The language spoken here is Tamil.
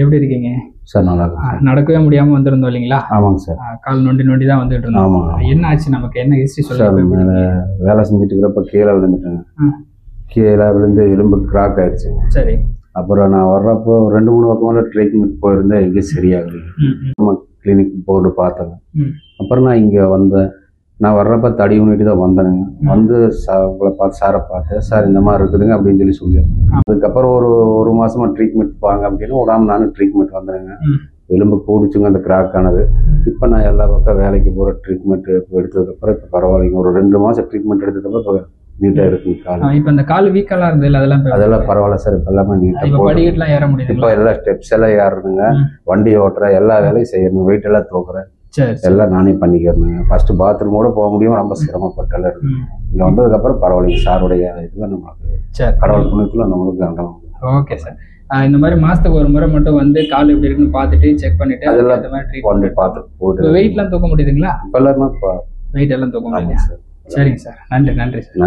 எப்படி இருக்கீங்க சார்? நல்லா இருக்கு. நடக்கவே முடியாம வந்திருந்தோம் இல்லைங்களா? ஆமாங்க சார். கால் நொண்டி தான் வந்துட்டு இருந்தோம். ஆமாங்க. என்ன ஆச்சு? நமக்கு என்ன ஹிஸ்டரி சார், வேலை செஞ்சுட்டு இருக்கிறப்ப கீழே விழுந்துட்டேங்க. கீழே விழுந்து எலும்பு கிராக் ஆயிடுச்சு. சரி. அப்புறம் நான் வர்றப்போ 2-3 பக்கமாக ட்ரீட்மெண்ட் போயிருந்தேன். எங்கேயும் சரியாகலை. நம்ம கிளினிக் போட்டு பார்த்தேங்க. அப்புறம் நான் இங்கே வந்தேன். நான் வர்றப்ப தடி ஊனிட்டு தான் வந்தேனுங்க. வந்து உங்களை பார்த்து சாரை பார்த்தேன். சார் இந்த மாதிரி இருக்குதுங்க அப்படின்னு சொல்லி அதுக்கப்புறம் ஒரு மாசமா ட்ரீட்மெண்ட் வாங்க அப்படின்னு விடாமல் நானும் ட்ரீட்மெண்ட் வந்தேனுங்க. எலும்பு கூடிச்சுங்க அந்த கிராக் ஆனது. இப்போ நான் எல்லா பக்கம் வேலைக்கு போகிற ட்ரீட்மெண்ட் எடுத்ததுக்கப்புறம் இப்போ பரவாயில்லைங்க. ஒரு 2 மாதம் ட்ரீட்மெண்ட் எடுத்ததுக்கப்புறம் இப்போ நீட்டாக இருக்குங்க கால். இப்போ இந்த கால் வீக்கெல்லாம் இருந்தது அதெல்லாம் பரவாயில்ல சார். இப்போ எல்லாமே நீட்டாக படிக்கட்டுலாம் ஏற முடியும். இப்போ எல்லாம் ஸ்டெப்ஸ் எல்லாம் ஏறுறதுங்க. வண்டி ஓட்டுற எல்லா வேலையும் செய்யணும். வெயிட் எல்லாம் தூக்குறேன். எல்லாம் நானே பண்ணிக்கிறேங்க. ஃபர்ஸ்ட் பாத்ரூம் கூட போக முடியும். ரொம்ப சிரமப்பட்டெல்லாம் இருக்கு. இங்கே வந்ததுக்கப்புறம் பரவாயில்லைங்க. சாருடைய இதுதான் நம்மளுக்கு கடவுள் புண்ணியத்துல நம்மளுக்கு கண்டனம். Okay sir. இந்த மாதிரி மாசத்துக்கு ஒரு முறை மட்டும் வந்து கால் எப்படி இருக்குன்னு பார்த்துட்டு செக் பண்ணிட்டு அதெல்லாம் வந்து பார்த்துட்டு போட்டு வெயிட்லாம் தூக்க முடியுதுங்களா? இப்போ எல்லாருமே வெயிட் எல்லாம் தூக்க முடியுங்க. சரிங்க சார். நன்றி சார்.